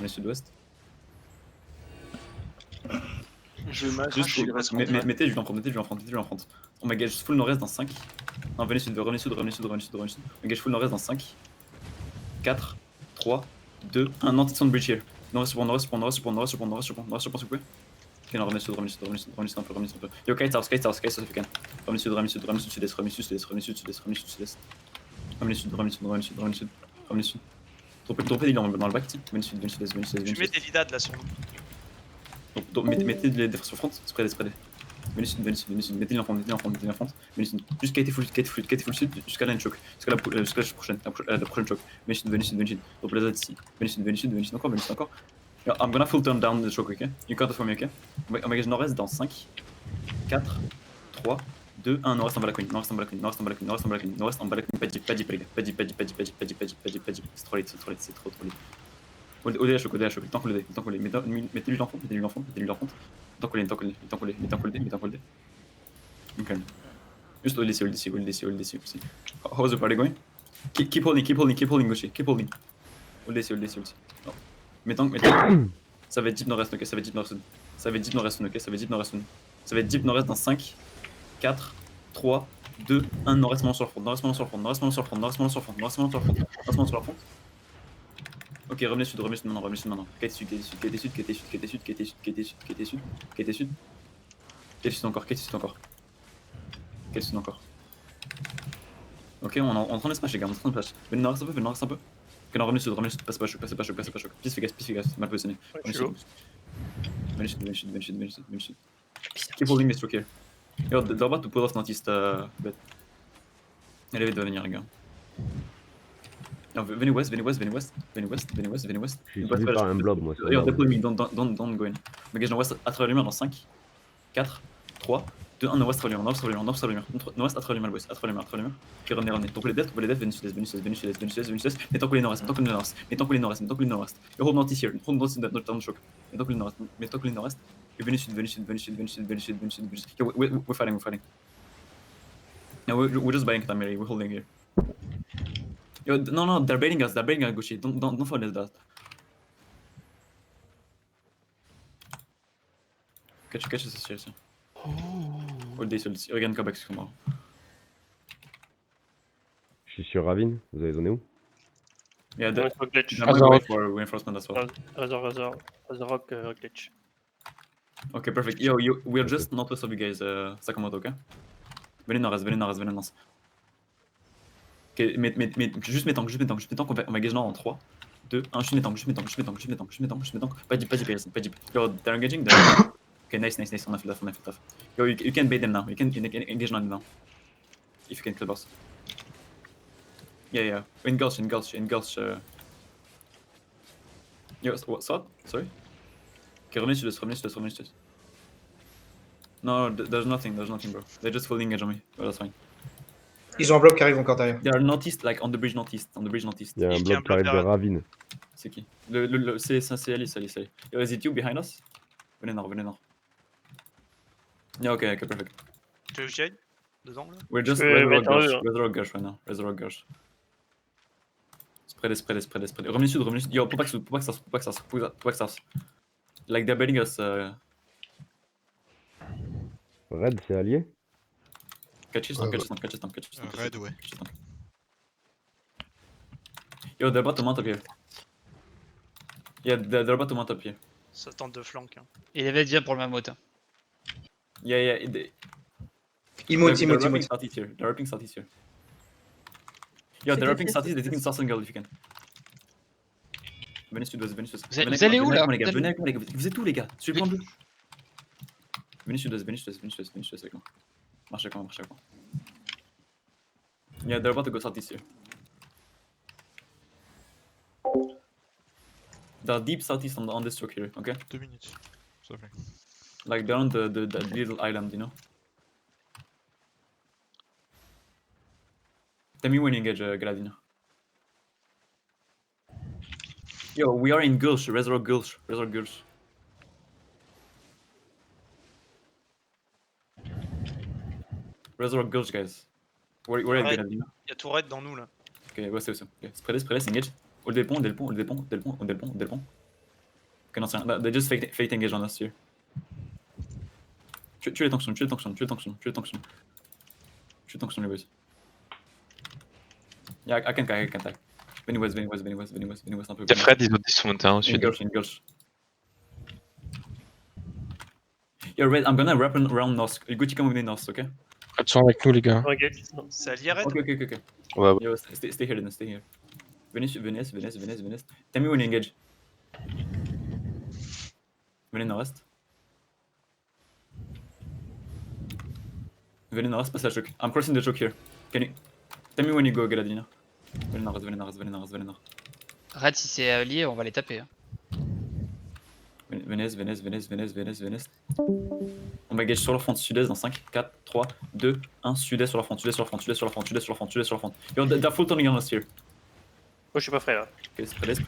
Revenez sud-ouest. Je match, Juste, je reste contre. mettez du en front, mettez du en front, mettez du en front. On m'engage full nord-est dans 5. Non, venez sud, revenez sud, revenez sud, revenez sud, revenez sud. On engage full nord-est dans 5, 4, 3, 2, 1. Non, attention de bridge here. Nord-est, support, nord-est, support, nord-est, support, nord-est, support, nord-est, support, nord-est, support, s'il vous plaît. Ok, non, revenez sud, revenez sud, revenez sud, revenez sud un peu, revenez sud un peu. Yo, kite house, if you can. Revenez sud, revenez sud, revenez sud, sud-est, revenez sud, sud-est, revenez sud, sud-est, revenez sud, sud-est. Revenez sud, revenez sud, revenez sud, revenez sud, revenez sud. Droppez des dans le back, venez sud, venez sud, venez sud, venez Je sud. mets des lidades là sur nous. Donc, mettez des défenses sur front, spread, spread. Venez sud, venez sud, venez sud, mettez l'enfant, mettez l'enfant, mettez l'enfant. Venez sud, jusqu'à été full sud, jusqu'à la choke, jusqu'à la prochaine, la prochaine choke. Venez sud, venez sud, venez sud. Donc la Z ici. Venez sud, venez sud, venez sud encore, venez sud encore. Yeah, I'm gonna full turn down the choke, ok? You count it for me, ok? On m'engage nord-est dans 5, 4, 3, 2, 1. Nord-est en bas la queen, nord-est en bas la queen, nord-est en bas la queen, nord-est en bas la queen, nord-est en bas la queen. Pas deep, pas deep, les gars. Pas deep, pas deep, pas deep, pas deep, pas deep, pas deep, pas deep, pas deep. C'est trop late, c'est trop late, c'est trop late. OD à choc, le temps qu'on le dé, le temps qu'on le dé. Mettez-lui l'enfant, mettez-lui l'enfant, mettez-lui l'enfant. Le temps qu'on le dé, le temps qu'on le dé, le temps qu'on le dé, le temps qu'on le dé, le temps qu'on le dé. Ok. Just hold this, hold this, hold this, hold this, hold this. How's the party going? Keep holding, keep holding, keep holding, Goshi, keep holding. Hold this, hold this, hold this. Non. Mettons. Ça va être deep nord-est, ok, ça va être deep nord-est. Ça va être deep nord-est, ok, ça va être deep nord-est. Ça va être deep nord-est dans 5, 4, 3, 2, 1. Nord-est maintenant sur le front, nord-est maintenant sur le front, nord-est maintenant sur le front, nord-est maintenant sur le front, nord-est maintenant sur le front, nord-est maintenant sur le front. Ok, revenez sud maintenant, revenez sud maintenant. Quête sud, quête sud, quête sud, quête sud, quête sud, quête sud, quête sud, quête sud, quête sud. Quête sud encore, quête sud encore. Quête sud encore. Ok, on est en train de smash les gars, on est en train de smash. Venez nord-est un peu, venez nord-est un peu. Ok, non, revenez sud, passez pas choc, passez pas choc, passez pas choc. Please fais gaffe, mal positionné. Je suis low. Venez sud, venez sud, venez sud, venez sud, venez sud. Keep holding this stroke here. Yo, they're about to pull off Northeast, bet. Elevate va venir les gars. Non, venez ouest, venez ouest, venez ouest, venez ouest, venez ouest, venez ouest. Je suis suivi par un blob, moi. Yo, deploy me, don't go in. Bagage dans ouest à travers les murs dans 5, 4, 3, 2, 1, nord-ouest à travers les murs, nord-ouest à travers les murs, nord-ouest à travers les murs, à travers les murs. Puis revenez. Donc les devs, venez sud-est, venez sud-est, venez sud-est, venez sud-est, venez sud-est. Mettons que les nord-est, mettons que les nord-est, mettons que les nord-est, mettons que les nord-est. Yo, hold Northeast here, hold Northeast dans le choc. Mettons que les nord-est, mettons que les nord-est. Et venez sud, venez sud, venez sud, venez sud, venez sud, venez sud, venez sud. Yo, we're fighting, we're fighting. No, we're just buying time, Mary, we're holding here. Yo, no, they're baiting us, Gucci. Don't fall into that. Catch this here, sir. Hold this. Regarde, come back, c'est moi. Je suis sur Ravine, vous avez donné où? Yeah, Ouais, faut glitch. I'm gonna wait for reinforcement as well. Razorok glitch. Okay, perfect. Yo, we're just northwest of you guys, Sakamoto, okay? Venez nord-est, venez nord-est, venez nord-est. Ok, juste mes tanks, on va gage nord en 3, 2, 1, juste mes tanks. Pas deep, pas deep. Yo, they're engaging, Okay, nice, on a fait le taf. Yo, you can bait them now, you can engage now. If you can kill boss. Yeah. Engulch. Yo, what? Sorry? Okay, revenez sud-est. No, there's nothing, bro. They're just full engage on me. Oh, that's fine. Ils ont un bloc qui arrive encore derrière. They are northeast, like on the bridge northeast. Il y a un blob qui arrive de Ravine. C'est qui? C'est Alice. Yo, is it you behind us? Venez nord. Yeah, okay, perfect. Tu veux que j'y aille dedans là? We're just Resurrect Gush right now. Spread. Revenez sud. Yo, Popax South. Like they're baiting us. Red, c'est allié? Catch his tank. Red, ouais. Yo, they're about to mount up here. Yeah, they're about to mount up here. Ça tente de flank. Hein. Il avait déjà pour le même moteur. Yeah. Emote. They're rapping southeast here. Yo, they're rapping southeast, they're taking south angle if you can. Venez sud-ouest. Vous allez où là? Venez avec moi les gars, vous êtes où les gars? Suivez-moi le bleu. Venez sud-ouest avec moi. Marchez avec moi. Yeah, they're about to go southeast here. They're deep southeast on this truck here, okay? 2 minutes. Ça fait. Like they're on the little island, you know? Tell me when you engage, Galadina. Yo, we are in Gulch, Resurrect Gulch. Resurrect Gulch, guys. Where are you, Galadina? Y'a tourette dans nous là. Ok, ouais, c'est aussi. Okay. Spread, engage. Hold des ponts. Ok, non, c'est rien. They just fake engage on us here. Tu les tanks soon, tu les tanks soon, tu les tanks soon, tu les tanks soon. Tu les tanks soon, les boys. Yeah, I can tag. Venez west un peu. Il y a Fred, ils ont 10 sur mon terrain au In sud. Gulch. Yo, Red, I'm gonna wrap around north. Gucci, come with me north, ok? Red sont avec nous, les gars. C'est allié Red. Ok. Ouais, ouais. Yo, stay here, then, stay here. Venez. Tell me when you engage. Venez nord-est. Venez nord-est, passe la choke. I'm crossing the choke here. Can you... Tell me when you go, Galadina. Venez nord-est. Red, si c'est allié, on va les taper. Hein. Venez. On va engage sur leur front sud-est dans 5, 4, 3, 2, 1. Sud-est sur leur front. Yo, they're full turning on us here. Moi je suis pas frais là. Ok, spread.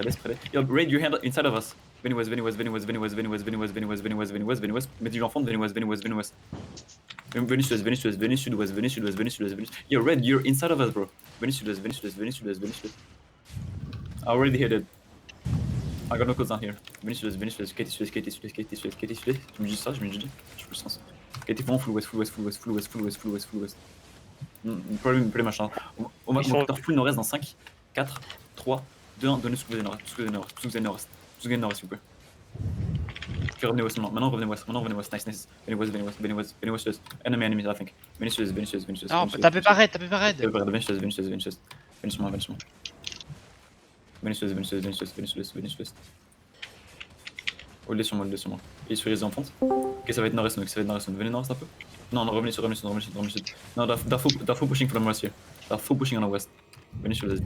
Yo, Raid, your hand inside of us. Venez west. Mettez du en front, venez west. Venez sud-ouest. Yo, Red, you're inside of us, bro. Venez sud-ouest. I already hit it. I got no codes down here. Venez sud-ouest. KT sud-est. Tu me dis ça, je me dis. Je peux le sens. KT full west. Problème machin. On va faire full nord-est dans 5, 4, 3, 2, 1. Donnez ce que vous avez nord-est. Tout ce que vous avez nord-est, s'il vous plaît. Ok, revenez west maintenant. Maintenant revenez west. Nice. Venez west. Enemy, I think. Venez sud-est. Non, tapez pas Red. Venez sud-est. Venez sur moi. Venez sud-est. Hold sur moi. Et sur les enfants. Ok, ça va être nord-est. Venez nord-est un peu. Non, revenez sud. Non, they're full pushing from west here. They're full pushing on the west. Venez sud-est.